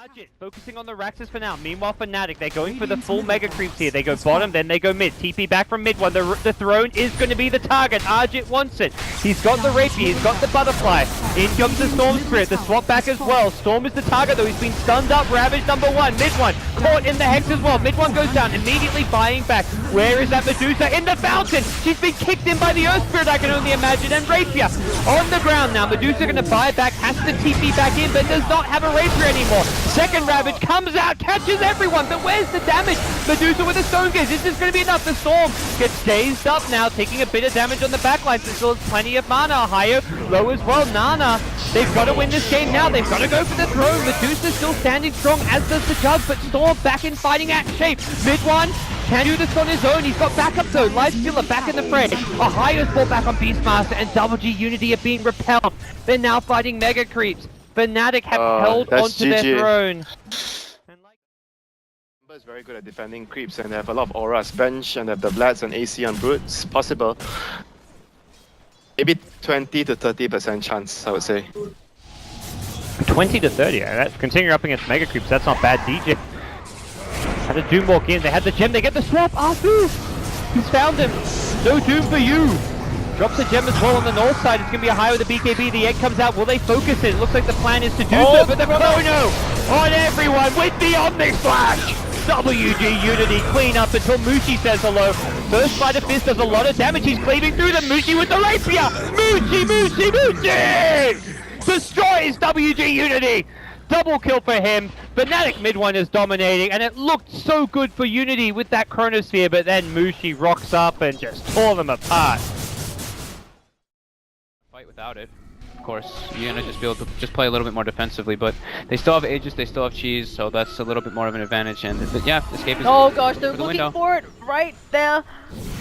Argent focusing on the Raxus for now. Meanwhile, Fnatic, they're going for the full mega creeps here. They go bottom, then they go mid. TP back from mid one. The throne is going to be the target. Argent wants it. He's got the rapier, he's got the butterfly. In comes the Storm Spirit, the swap back as well. Storm is the target though. He's been stunned up. Ravage number one. Mid one caught in the hex as well. Mid one goes down, immediately buying back. Where is that Medusa? In the fountain. She's been kicked in by the Earth Spirit, I can only imagine. And rapier on the ground now. Medusa going to buy back, has to TP back in, but does not have a rapier anymore. Second Ravage comes out, catches everyone, but where's the damage? Medusa with a stone gaze. This is going to be enough. The Storm gets dazed up now, taking a bit of damage on the backline. So still has plenty of mana. Hayo low as well. Nana, they've got to win this game now. They've got to go for the throne. Medusa still standing strong, as does the Jug, but Storm back in fighting act shape. Mid one can do this on his own. He's got backup though. Lifestealer back in the fray. Hayo's ball back on Beastmaster, and Double G Unity are being repelled. They're now fighting mega creeps. Fnatic have held onto their throne. Is very good at defending creeps, and they have a lot of auras. Bench and have the Vlads and AC on Brutes. Possible. Maybe 20 to 30% chance, I would say. 20 to 30. That's continuing up against mega creeps. That's not bad. DJ had a Doom walk in. They had the gem. They get the swap. Arthur! He's found him. No Doom for you. Drops the gem as well on the north side. It's going to be a high with the BKB. The egg comes out. Will they focus it? It looks like the plan is to do so, but the chrono on everyone with the Omni Flash. WG Unity clean up until Mushi says hello. First Fight of Fist does a lot of damage. He's cleaving through them. Mushi with the rapier. Mushi! Destroys WG Unity. Double kill for him. Fnatic mid one is dominating, and it looked so good for Unity with that Chronosphere, but then Mushi rocks up and just tore them apart. Fight without it. Of course, you're gonna just be able to just play a little bit more defensively, but they still have Aegis, they still have Cheese, so that's a little bit more of an advantage. And but yeah, Escape is. Oh gosh, they're looking for it right there.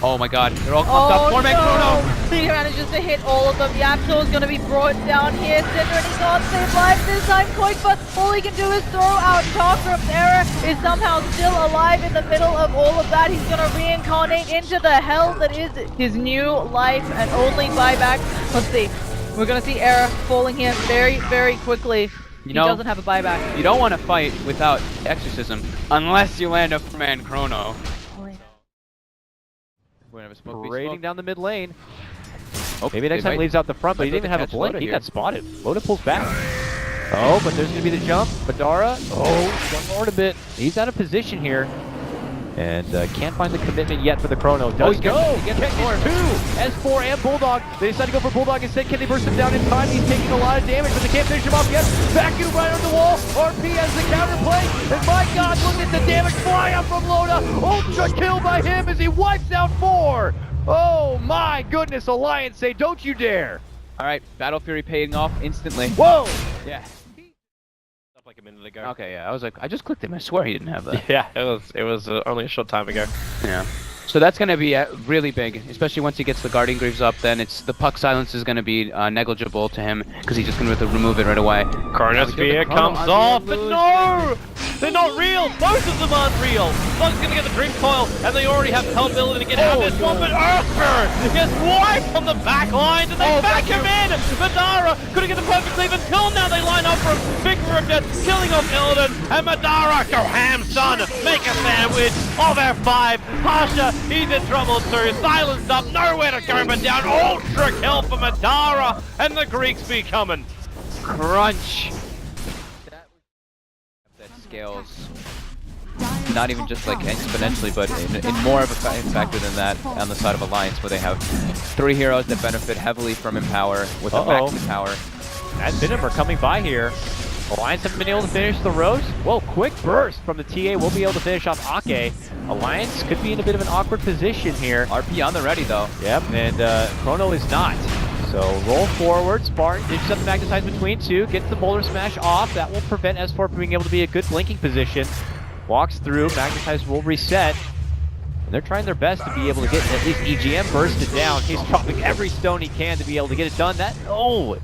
Oh my God, they're all clumped up. Four-man Chrono. He manages to hit all of them. Yapso is gonna be brought down here. Cinder, and he can't save lives this time. Quick, but all he can do is throw out Chakram. Terra is somehow still alive in the middle of all of that. He's gonna reincarnate into the hell that is his new life and only buyback. Let's see. We're gonna see Era falling here very, very quickly. He doesn't have a buyback. You don't want to fight without Exorcism unless you land a four-man Chrono. Raiding down the mid lane. Oh, maybe next time leaves out the front, but he didn't even have a blink. He got spotted. Loda pulls back. Oh, but there's going to be the jump. Madara. Oh, one more a bit. He's out of position here. And can't find the commitment yet for the Chrono. Does go! He gets two! S4 and Bulldog. They decide to go for Bulldog instead. Can they burst him down in time? He's taking a lot of damage, but they can't finish him off yet. Vacuum right on the wall. RP has the counterplay. And my God, look at the damage fly up from Loda. Ultra kill by him as he wipes out 4. Oh my goodness, Alliance say, don't you dare. All right, Battle Fury paying off instantly. Whoa! Yeah. Like a minute ago. Okay, yeah, I was like, I just clicked him. I swear he didn't have that. Yeah, it was only a short time ago. Yeah. So that's going to be really big, especially once he gets the Guardian Greaves up. Then it's the puck silence is going to be negligible to him because he's just going to have to remove it right away. Chronosphere comes off, but no! They're not real! Both of them aren't real! One's gonna get the Dream Coil, and they already have the ability to get out of this one, but Earthspirit gets wiped on the back lines, and they back him in! Madara couldn't get the perfect leave until now they line up for a Victor of Death, killing off Illidan, and Madara, go ham, son! Make a sandwich of F5! Pasha, he's in trouble too, silenced up, nowhere to go but down, ultra kill for Madara, and the Greeks be coming! Crunch! Scales, not even just like exponentially, but in more of a factor than that on the side of Alliance, where they have 3 heroes that benefit heavily from Empower with a max Empower. And Venom are coming by here. Alliance haven't been able to finish the Rose. Whoa, quick burst from the TA. We'll be able to finish off Ake. Alliance could be in a bit of an awkward position here. RP on the ready though. Yep, and Chrono is not. So roll forward, Spartan ditches up the Magnetize between two, gets the Boulder Smash off. That will prevent S4 from being able to be a good blinking position. Walks through, Magnetize will reset. And they're trying their best to be able to get at least EGM bursted down. He's dropping every stone he can to be able to get it done. That,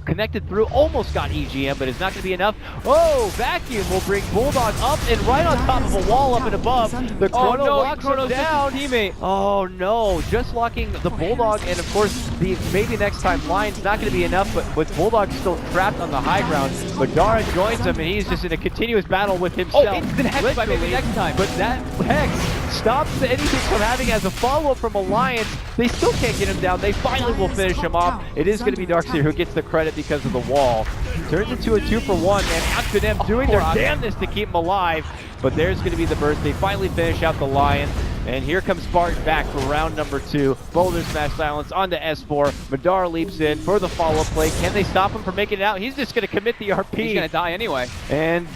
connected through, almost got EGM, but it's not going to be enough. Oh, Vacuum will bring Bulldog up and right on top of a wall up and above. The Chrono locks him down. Teammate. Oh no, just locking the Bulldog and of course maybe next time Lion's not going to be enough, but with Bulldog still trapped on the high ground, Madara joins him, and he's just in a continuous battle with himself. Oh, instant Hex by maybe next time. But that Hex stops anything from having as a follow-up from Alliance. They still can't get him down. They finally will finish him off. It is going to be Darkseer who gets the credit because of the wall. Turns into a 2-for-1, and after them doing their damnedest to keep him alive. But there's going to be the burst. They finally finish out the Lion. And here comes Spartan back for round number 2. Boulder Smash Silence onto S4. Madara leaps in for the follow-up play. Can they stop him from making it out? He's just going to commit the RP. He's going to die anyway. And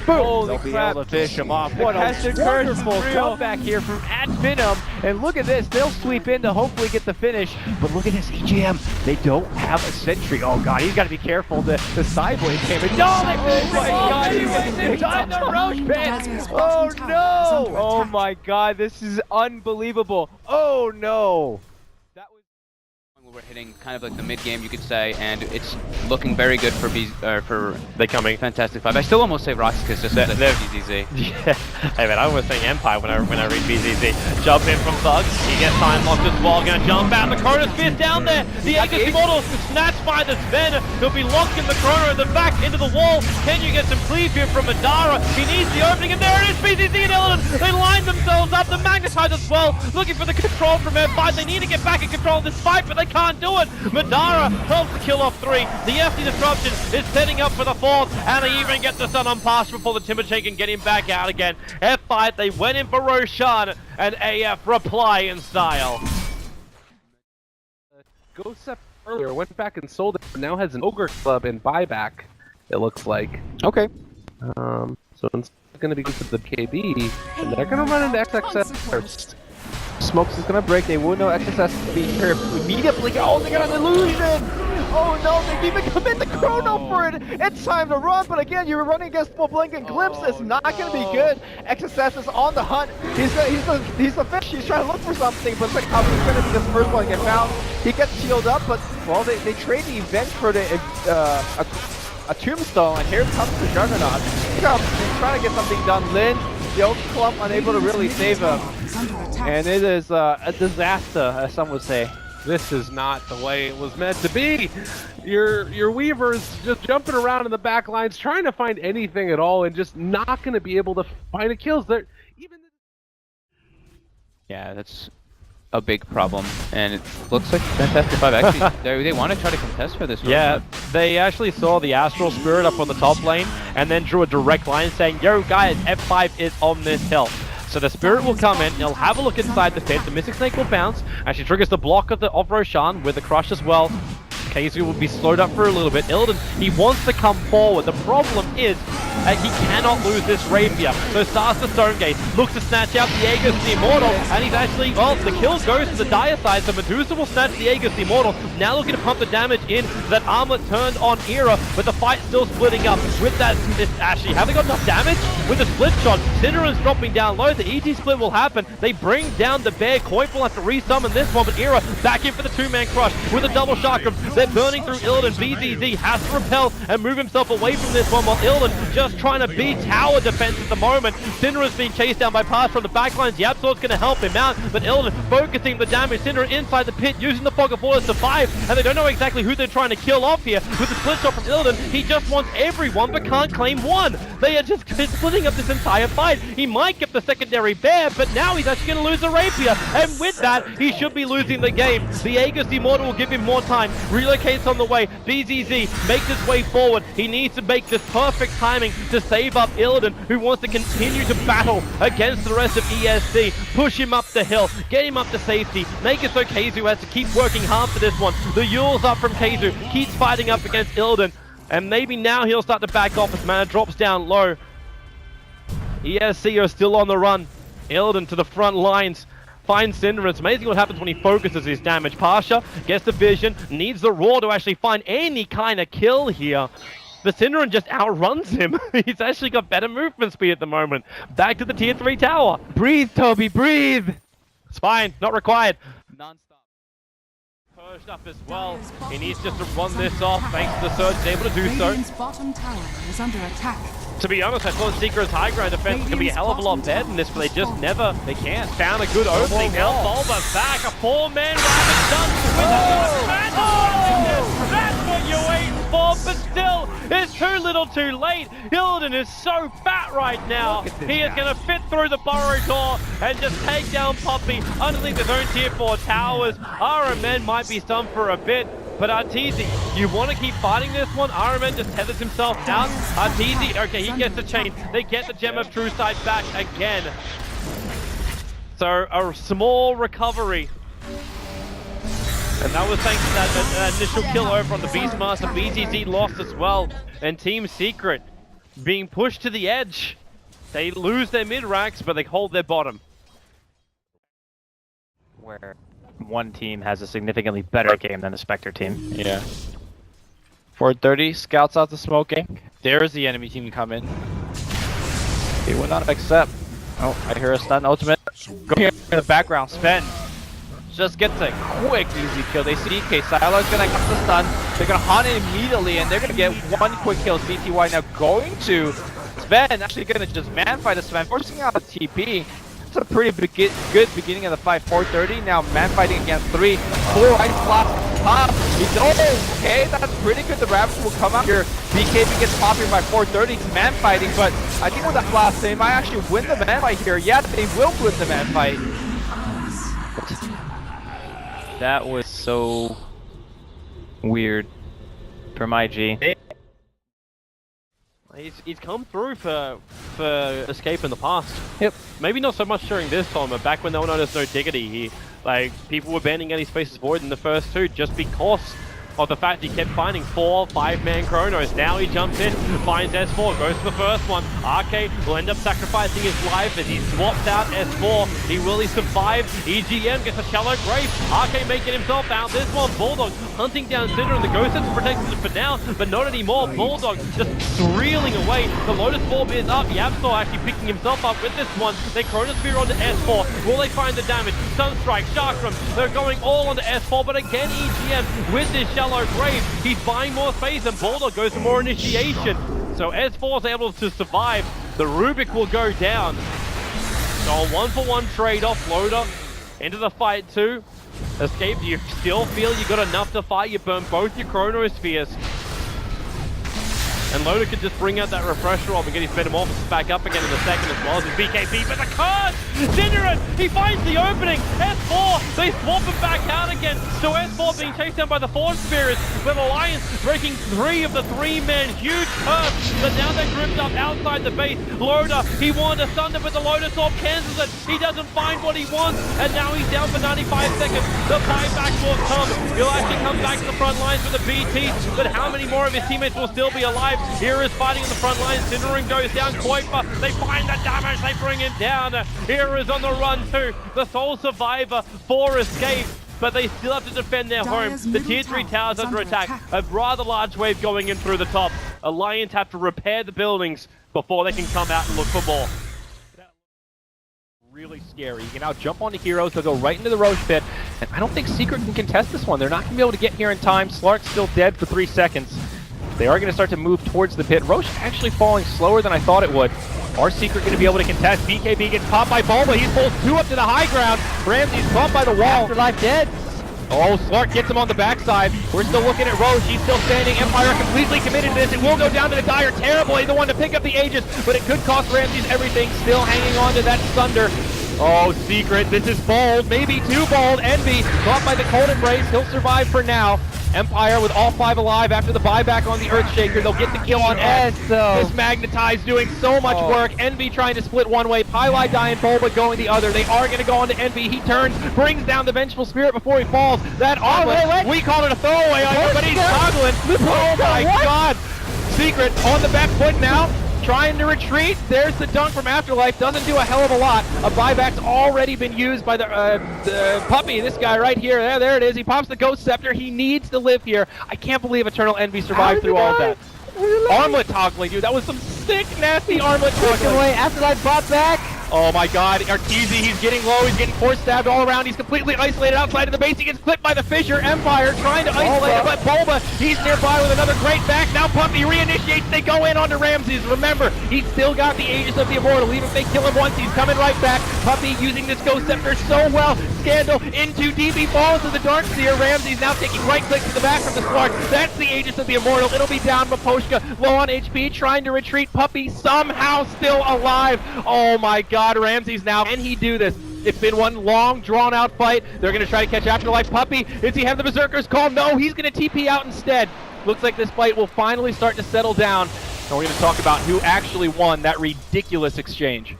boom! They'll be crap. able to finish him off. What a wonderful comeback here from Venom. And look at this. They'll sweep in to hopefully get the finish. But look at this EGM. They don't have a sentry. Oh, God. He's got to be careful. The Sideblade came in. No, they finished my God. He got the Roche Pit. Oh, no. Oh, my God. This is unbelievable. Oh, no. That was we're hitting kind of like the mid game, you could say, and it's looking very good for They coming. Fantastic Five. I still almost say Roxas just because they're BZZ. Yeah. Hey man, I was saying Empire when I read BZZ. Jump in from Thugs. He gets time locked as well. Gonna jump out. The Chronosphere's down there. The Aegis Immortal snatched by the Sven. He'll be locked in the Chrono at the back into the wall. Can you get some cleave here from Madara? He needs the opening, and there it is. BZZ and Illidan. They line themselves up. The Magnetize as well. Looking for the control from F5. They need to get back in control of this fight, but they can't do it. Madara helps to kill off 3. The FD Disruption is setting up for the 4th, and they even get the stun on pass before the Timberchain can get him back out again. F5, they went in for Roshan, and AF reply in style. Ghost earlier went back and sold it, but now has an Ogre Club in buyback, it looks like. Okay. So it's going to be good for the KB, and they're going to run into XXS first. Smokes is gonna break. They will know XSS to be here immediately. Oh, they got an illusion! Oh no, they even commit the chrono for it! It's time to run, but again, you're running against full blink and glimpse. It's not gonna be good. XSS is on the hunt. He's the fish. He's trying to look for something, but it's like how he's gonna be the first one to get found. He gets shielded up, but well, they trade the event for a tombstone, and here comes the Juggernaut. He's trying to get something done. Lin, the old clump, unable to really save him. And it is a disaster, as some would say. This is not the way it was meant to be. Your Weaver's just jumping around in the back lines, trying to find anything at all, and just not going to be able to find a kills. Yeah, that's a big problem, and it looks like Fantastic Five actually they want to try to contest for this. Yeah, they actually saw the Astral Spirit up on the top lane, and then drew a direct line saying, "Yo guys, F5 is on this hill." So the Spirit will come in, he'll have a look inside the pit, the Mystic Snake will bounce, and she triggers the block of Roshan with the Crush as well. KZ will be slowed up for a little bit. Illidan, he wants to come forward. The problem is he cannot lose this Rapier. So starts the Stonegate, looks to snatch out the Aegis the Immortal, and he's actually, well, the kill goes to the Dire side, so Medusa will snatch the Aegis the Immortal. Now looking to pump the damage in that armlet turned on Era, but the fight's still splitting up. With that, actually, have they got enough damage? With the split shot, Cinderon's dropping down low, the EG split will happen. They bring down the bear. Coif will have to resummon this one, but Era back in for the 2-man crush with a double chakram. They're burning through Illidan. BZZ has to repel and move himself away from this one, while Illidan just trying to beat tower defense at the moment. Cinderon's being chased down by Pass from the backlines. The Absol's going to help him out, but Illidan focusing the damage. Cinderon inside the pit using the Fog of War to survive, and they don't know exactly who they're trying to kill off here. With the split shot from Illidan, he just wants everyone but can't claim one. They are just splitting up this entire fight. He might get the secondary bear, but now he's actually going to lose the Rapier, and with that, he should be losing the game. The Aegis Immortal will give him more time. Relocates on the way. BZZ makes his way forward. He needs to make this perfect timing to save up Illidan, who wants to continue to battle against the rest of ESC. Push him up the hill, get him up to safety, make it so Keizu has to keep working hard for this one. The Yule's up from Keizu, keeps fighting up against Illidan, and maybe now he'll start to back off as mana drops down low. ESC are still on the run. Illidan to the front lines. Finds Cinderon. It's amazing what happens when he focuses his damage. Pasha gets the vision, needs the roar to actually find any kind of kill here. But Cinderon just outruns him. He's actually got better movement speed at the moment. Back to the tier 3 tower. Breathe, Toby, breathe! It's fine, not required. Non-stop. Purged up as well. He needs just to run this off thanks to the surge. He's able to do so. Radiant's bottom tower is under attack. To be honest, I thought Secret's high ground defense was going to be a hell of a lot better than this, but they just never found a good opening. Now Bulba back, a 4-man rabbit done with That's what you're waiting for, but still, it's too little too late. Hilden is so fat right now. He is going to fit through the burrow door and just take down Poppy underneath his own tier 4 towers. RMN might be stunned for a bit, but Arteezy, you want to keep fighting this one? RMN just tethers himself out. Arteezy, okay, he gets the chain. They get the Gem of True Sight back again. So a small recovery. And that was thanks to that initial kill over on the Beastmaster. BTZ lost as well. And Team Secret being pushed to the edge. They lose their mid-ranks, but they hold their bottom. Where one team has a significantly better game than the Spectre team. Yeah. 430, scouts out the smoking. There's the enemy team coming. He will not accept. Oh, I hear a stun ultimate. Go here in the background, Sven. Just gets a quick, easy kill. They see DK. Silo's gonna get the stun. They're gonna hunt it immediately, and they're gonna get one quick kill. CTY now going to Sven. Actually gonna just man fight a Sven, forcing out a TP. It's a pretty good beginning of the fight. 430 now man fighting against 3. 4 right flop top. Okay, that's pretty good. The Ravage will come out here. BKB gets popping by 430. It's man fighting, but I think with that blast they might actually win the man fight here. Yeah, they will win the man fight. That was so weird from IG. He's come through for Escape in the past. Yep. Maybe not so much during this time, but back when they were known as No Diggity, people were banning any spaces void in the first 2 just because of the fact he kept finding 4, 5-man chronos. Now he jumps in, finds S4, goes for the first one. Arcade will end up sacrificing his life as he swaps out S4. Will he survive? EGM gets a shallow grave. Arcade making himself out. This one, Bulldog hunting down Cinder, and the Ghost Sense protects him for now, but not anymore. Bulldog just reeling away. The Lotus Orb is up. Yapsor actually picking himself up with this one. They Chronosphere onto S4. Will they find the damage? Sunstrike, Chakram, they're going all onto S4, but again EGM with this shallow grave. He's buying more space, and Bulldog goes for more initiation. So S4 is able to survive. The Rubik will go down. So a 1-for-1 trade-off. Loader into the fight too. Escape, do you still feel you got enough to fight? You burn both your Chronospheres. And Loader could just bring out that refresher orb and get his Metamorphosis back up again in a second, as well as his BKB. But the card! Cinderin! He finds the opening! S4! They swap him back out again! So S4 being chased down by the Forge Spirits, with Alliance breaking 3 of the 3-men. Huge curve! But now they're gripped up outside the base. Loader, he wanted to thunder, but the Lotus Orb cancels it. He doesn't find what he wants, and now he's down for 95 seconds. The buyback will come. He'll actually come back to the front lines with the BT, but how many more of his teammates will still be alive? Here is fighting on the front line. Cinderin goes down. Kuiper, they find the damage. They bring him down. Here is on the run too. The sole survivor for Escape, but they still have to defend their home. The tier 3 towers under attack. A rather large wave going in through the top. Alliance have to repair the buildings before they can come out and look for more. Really scary. You can now jump on the heroes. They'll go right into the Roche pit. And I don't think Secret can contest this one. They're not going to be able to get here in time. Slark's still dead for 3 seconds. They are going to start to move towards the pit. Roche actually falling slower than I thought it would. Are Secret going to be able to contest? BKB gets popped by Bulba. He pulls 2 up to the high ground. Ramsey's caught by the wall. Afterlife dead. Oh, Slark gets him on the backside. We're still looking at Roche. He's still standing. Empire completely committed to this. It will go down to the Dire. Terribly the one to pick up the Aegis, but it could cost Ramses everything. Still hanging on to that Thunder. Oh, Secret, this is bold. Maybe too bold. Envy caught by the Cold Embrace. He'll survive for now. Empire with all 5 alive after the buyback on the Earthshaker. They'll get the kill on Ed. This Magnetize doing so much work. Envy trying to split one way. Pylai dying, Bulba going the other. They are going to go on to Envy. He turns, brings down the Vengeful Spirit before he falls. That armlet, we call it a throwaway on him, but he's toggling. Oh my god. Secret on the back foot now. Trying to retreat. There's the dunk from Afterlife. Doesn't do a hell of a lot. A buyback's already been used by the puppy. This guy right here. There it is. He pops the Ghost Scepter. He needs to live here. I can't believe Eternal Envy survived through all of that. Armlet toggling, dude. That was some sick, nasty armlet toggling. Away. Afterlife bought back. Oh my god, Arteezy, he's getting low, he's getting force stabbed all around, he's completely isolated outside of the base, he gets clipped by the Fissure. Empire trying to isolate him, but Bulba, he's nearby with another great back. Now Puppey reinitiates, they go in onto Ramses. Remember, he's still got the Aegis of the Immortal, even if they kill him once, he's coming right back. Puppey using this Ghost Scepter so well. Scandal into DB, falls to the Dark Seer. Ramses now taking right clicks to the back from the Slark. That's the Aegis of the Immortal, it'll be down. Maposhka low on HP, trying to retreat. Puppey somehow still alive. Oh my god. Ramses now, can he do this? It's been one long, drawn-out fight. They're going to try to catch Afterlife. Puppey, does he have the Berserker's Call? No, he's going to TP out instead. Looks like this fight will finally start to settle down. And we're going to talk about who actually won that ridiculous exchange.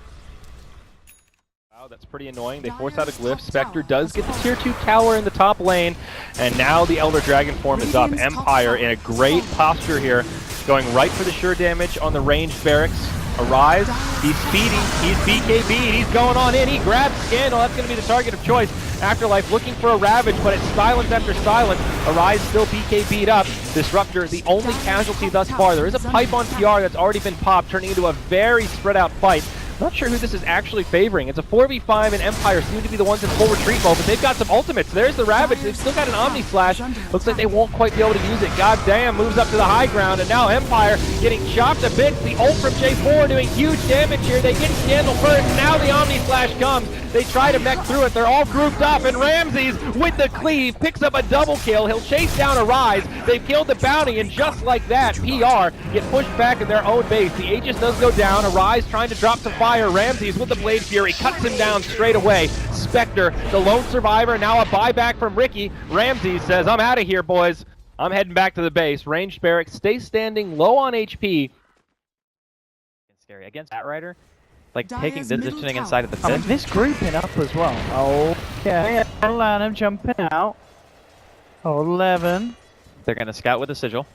Wow, that's pretty annoying. They force out a Glyph. Spectre does get the tier 2 tower in the top lane. And now the Elder Dragon form is up. Empire in a great posture here, going right for the sure damage on the ranged barracks. Arise, he's speeding, he's BKB, he's going on in, he grabs Scandal, that's going to be the target of choice. Afterlife looking for a Ravage, but it's silence after silence. Arise still BKB'd up. Disruptor, the only casualty thus far. There is a pipe on TR that's already been popped, turning into a very spread out fight. Not sure who this is actually favoring. It's a 4v5 and Empire seem to be the ones in full retreat mode, but they've got some ultimates. There's the Ravage. They've still got an Omni Slash. Looks like they won't quite be able to use it. God damn, moves up to the high ground, and now Empire getting chopped a bit. The ult from J4 doing huge damage here. They get Scandal first. Now the Omni Slash comes. They try to mech through it. They're all grouped up, and Ramses with the cleave picks up a double kill. He'll chase down Arise. They've killed the bounty, and just like that, PR get pushed back in their own base. The Aegis does go down. Arise trying to drop some fire. Ramses with the Blade Fury cuts him down straight away. Spectre, the lone survivor, now a buyback from Ricky. Ramses says, I'm out of here, boys. I'm heading back to the base. Ranged barracks, stay standing, low on HP. Scary against Batrider. Like taking positioning inside of the pit. This grouping up as well. Oh, yeah. Atlanta jumping out. 11. They're going to scout with a sigil.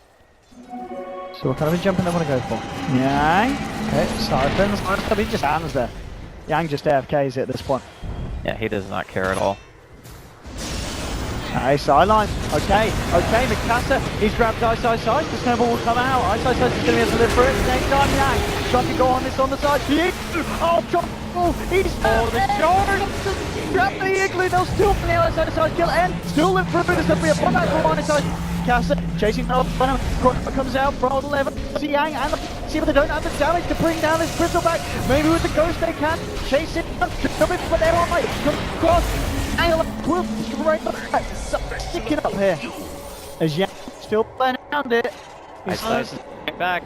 So what kind of a jumping they want to go for? Yang. Okay, Siphons. He just stands there. Yang just AFKs it at this point. Yeah, he does not care at all. Okay, sideline. Okay, Mikasa. He's grabbed Ice. The snowball will come out. Ice is going to be able to live for it. Same time, Yang. Trying to go on this on the side. Oh, drop. Oh, he's the charge. Grab the Igloo. They'll still from the other side kill and still live through. There's going to be a one for one side. Mikasa chasing the comes out from 11. See Yang and see if they don't have the damage to bring down this crystal back. Maybe with the ghost they can chase it. Coming for their own way. Come across. Sticking up here as Yang still playing around it. He's back.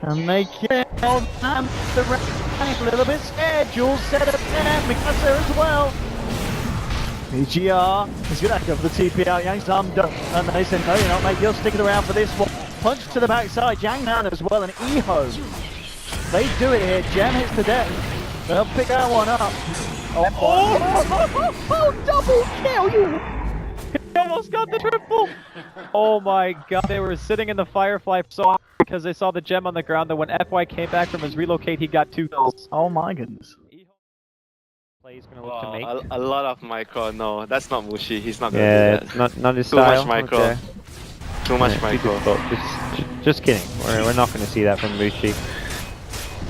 And they kill the rank a little bit scared. Jules set up there, Mikasa as well. BGR is going to go for the TP out. Yang's arm done. And they said, no, you're not, mate. You're sticking around for this one. Punch to the backside. Yang down as well. And Eho. They do it here. Gem hits the deck. They'll pick that one up. Double kill! He almost got the triple! Oh my god, they were sitting in the Firefly song because they saw the gem on the ground. That when FY came back from his relocate, he got 2 kills. Oh my goodness. He's gonna look to make a lot of micro. No, that's not Mushi. He's not gonna do that. not his Too style. much micro. Okay. Too much micro. Just kidding. We're not gonna see that from Mushi.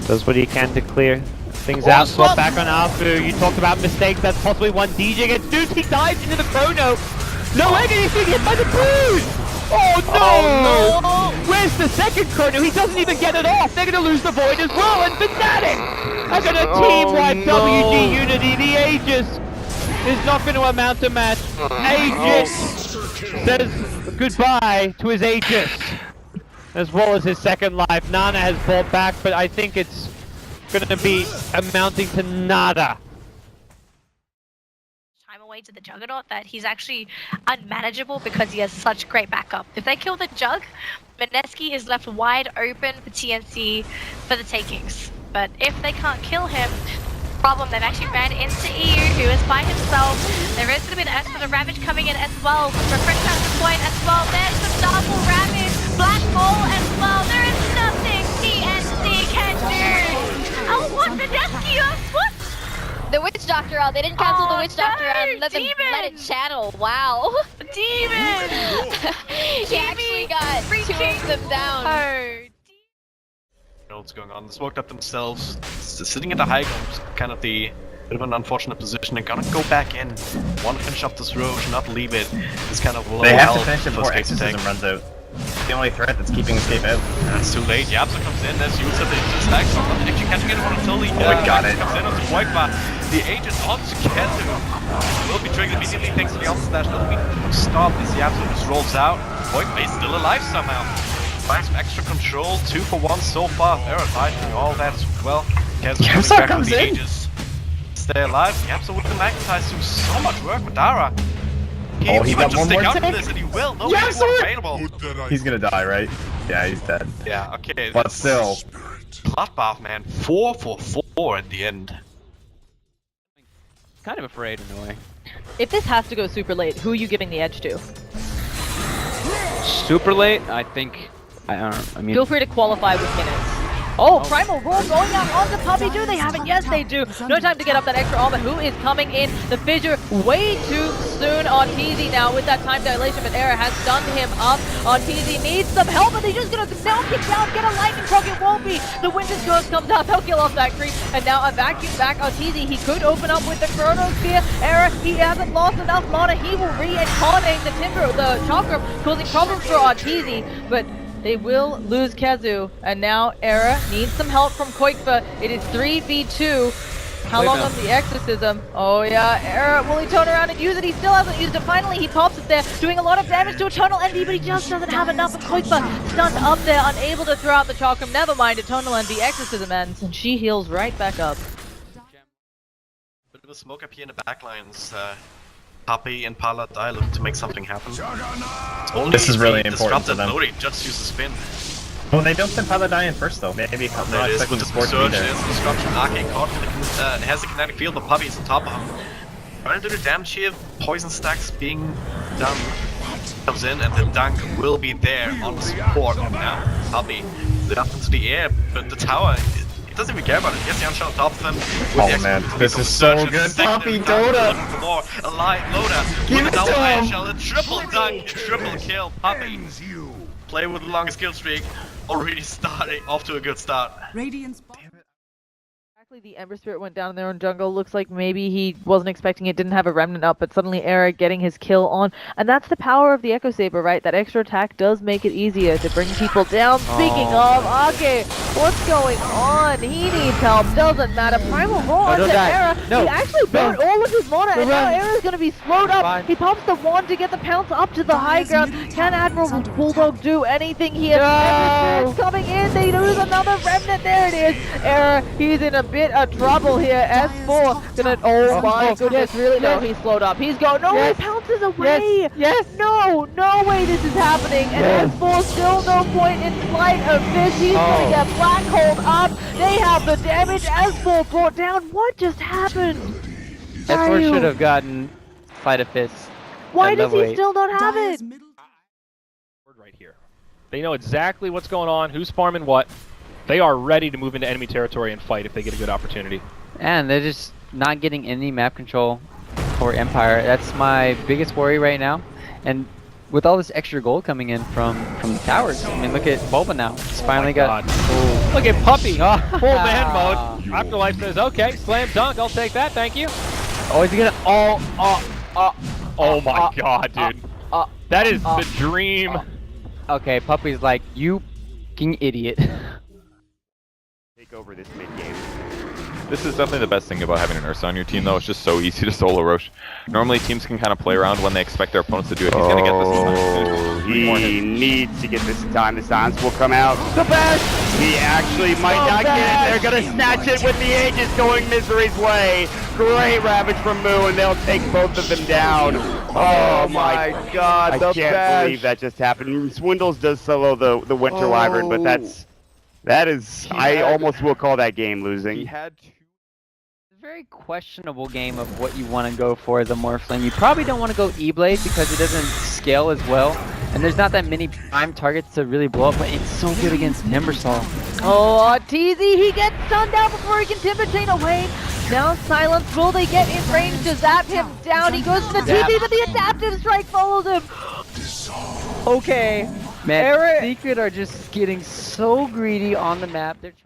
Does what he can to clear things out. Swap back on Alfu. You talked about mistakes. That's possibly one. DJ gets duped. He dives into the chrono. No way he's being hit by the boost. Oh no! Where's the second chrono? He doesn't even get it off. They're gonna lose the void as well. And Fnatic are gonna team wipe WG Unity. The Aegis is not going to amount to match. Aegis says goodbye to his Aegis, as well as his second life. Nana has pulled back, but I think it's going to be amounting to nada. Time away to the Juggernaut that he's actually unmanageable because he has such great backup. If they kill the Jug, Mineski is left wide open for TNC for the takings. But if they can't kill him, problem, they've actually ran into EU, who is by himself. There is going to be an S for the Ravage coming in as well. Refresh at the point as well. There's the double Ravage, Black Hole as well. There is nothing TNC can do. Oh, what Mineski on foot? The Witch Doctor out. They didn't cancel the Witch Doctor out. No, Let them let it channel. Wow. Demon! He actually got 2 of them down. know what's going on. They smoked up themselves, sitting at the high ground, kind of the bit of an unfortunate position. They're gonna go back in, want to finish up this Roche, not leave it. It's kind of low They have health to finish it before Exorcism runs out. It's the only threat that's keeping Escape out. And it's too late. Yapsa comes in, as you said, the stacks are not actually catching anyone until the got it. comes in onto Quagmire. The agent onto Kezu will be triggered immediately thanks to the on slash. Doesn't mean to stop as the Yapsa just rolls out. Quagmire is still alive somehow. Finds some extra control, 2 for 1 so far. Verified all that as well. Kezu coming back with the Aegis. Stay alive. Yapsa with the Magnetize do so much work with Dara. He got just one stick more out of tank? this and he will. No more available. He's gonna die, right? Yeah, he's dead. Yeah, okay. But still. Bloodbath, man. 4 for 4 at the end. Kind of afraid in a way. If this has to go super late, who are you giving the edge to? Super late, I think. I don't know. I mean, Feel free to qualify with minutes. Oh, Primal Roar going out onto Puppy. Do they have it? Yes, they do. No time to get up that extra armor. Who is coming in? The fissure way too soon on TZ now with that time dilation, but Era has stunned him up. On TZ needs some help, but he's just gonna knock it down, get a lightning proc. It won't be. The Winter's Curse comes out. They'll kill off that creep, and now a vacuum back on TZ. He could open up with the Chrono Spear. Era, he hasn't lost enough mana. He will reincarnate the Timber, the Chakram, causing problems for on TZ, but they will lose Kezu, and now Era needs some help from Koikva. It is 3v2. How long on the Exorcism? Oh yeah, Era, will he turn around and use it? He still hasn't used it. Finally, he pops it there, doing a lot of damage to Eternal Envy, but he just doesn't have enough. And Koikva stunned up there, unable to throw out the Chakram. Never mind, Eternal Envy Exorcism ends, and she heals right back up. Bit of a smoke up here in the backlines. Poppy and Pala die looking to make something happen. This is really important for them. Lodi just use the spin. Well, they don't send Paladin first though. Maybe I'm not expecting the support to be there. There's Disruption, Arcane caught and has the kinetic field, but Puppy is on top of him. Trying to do the damage here, poison stacks being done. Comes in and the dunk will be there on the support now. Puppy lit up into the air, but the tower, it doesn't even care about it. Yes, the unshot on top of him. Oh man, this is so good. Puppy Dota! A light Loda with a double iron shell, a triple dunk, a triple kill. Puppy play with the longest kill streak, already starting off to a good start. Radiance. Exactly, the Ember Spirit went down in their own jungle. Looks like maybe he wasn't expecting it, didn't have a Remnant up, but suddenly Era getting his kill on. And that's the power of the Echo Saber, right? That extra attack does make it easier to bring people down. Speaking of, Ake, what's going on? He needs help, doesn't matter. Primal Roar to Era. He actually burned all of his mana, and now Era's going to be slowed up. He pops the wand to get the pounce up to the high ground. Can Admiral Bulldog do anything here? Ember Spirit's coming in. They lose another Remnant. There it is. Era, he's in a bit of trouble here. S4 gonna, oh my goodness, really? No, he's slowed up. He's going, no, he pounces away. Yes, no way this is happening. And S4 still no point in spite of this. He's gonna get black holed up. They have the damage. S4 brought down. What just happened? S4 should have gotten Fight of Fists. Why does he still not have it? Right here. They know exactly what's going on, who's farming what. They are ready to move into enemy territory and fight if they get a good opportunity. And they're just not getting any map control for Empire. That's my biggest worry right now. And with all this extra gold coming in from the towers, I mean, look at Boba now. He's finally got. Oh. Look at Puppy, full man mode. Afterlife says, "Okay, slam dunk. I'll take that. Thank you." Oh, is he gonna? Oh my God, dude. That is the dream. Okay, Puppy's like, you fucking idiot. Take over this mid game. This is definitely the best thing about having an Ursa on your team, though. It's just so easy to solo Roche. Normally, teams can kind of play around when they expect their opponents to do it. He's going to get this time. He needs to get this time. The silence will come out. The best! He actually might not get it. They're going to snatch it with the Aegis going Misery's way. Great Ravage from Moo, and they'll take both of them down. Oh my God, I can't believe that just happened. Swindles does solo the Winter Wyvern, but that is, I almost will call that game losing. He had a very questionable game of what you want to go for as a Morphling. You probably don't want to go E-Blade because it doesn't scale as well. And there's not that many prime targets to really blow up, but it's so good against Timbersaw. Oh, TZ, he gets stunned down before he can Timber Chain away. Now Silence, will they get in range to zap him down? He goes for the TZ, but the Adaptive Strike follows him. Okay, Man, Secret are just getting so greedy on the map. They're trying.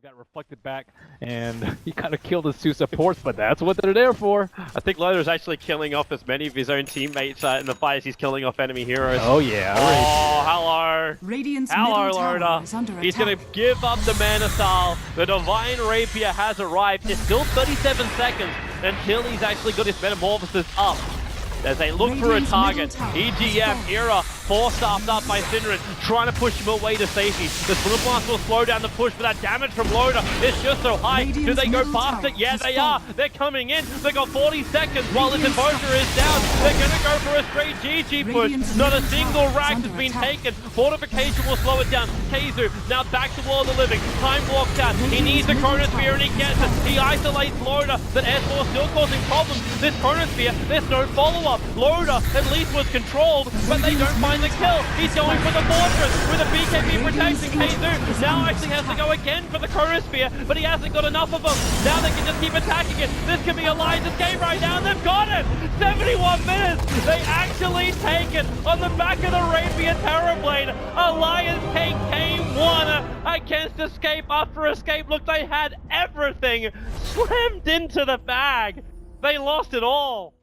That reflected back, and he kind of killed his two supports, but that's what they're there for. I think Loader's actually killing off as many of his own teammates in the fight as he's killing off enemy heroes. Oh yeah. Oh, hello. Radiant's Hello, middle tower Loader. is under He's attack. going to give up the Mana Style. The Divine Rapier has arrived. It's still 37 seconds until he's actually got his Metamorphosis up. As they look for a target, EGF, Era, force-staffed up by Synderen, trying to push him away to safety. The Slip Blast will slow down the push, but that damage from Loader is just so high. Do they go past it? Yeah, they are. They're coming in. They got 40 seconds while this Invoker is down. They're going to go for a straight GG push. Not a single rack has been taken. Fortification will slow it down. Keizu now back to World of Living. Time walks out. He needs the Chronosphere and he gets it. He isolates Loader, but S4 still causing problems. This Chronosphere, there's no follow-up. Loader at least was controlled, but they don't find the kill. He's going for the Fortress with a BKB protecting Keizu. Now actually has to go again for the Chronosphere, but he hasn't got enough of them. Now they can just keep attacking it. This could be Alliance's game right now, and they've got it! 71 minutes! They actually take it on the back of the Rapier Terrorblade. Alliance take game 1 against Escape after Escape. Look, they had everything slammed into the bag. They lost it all.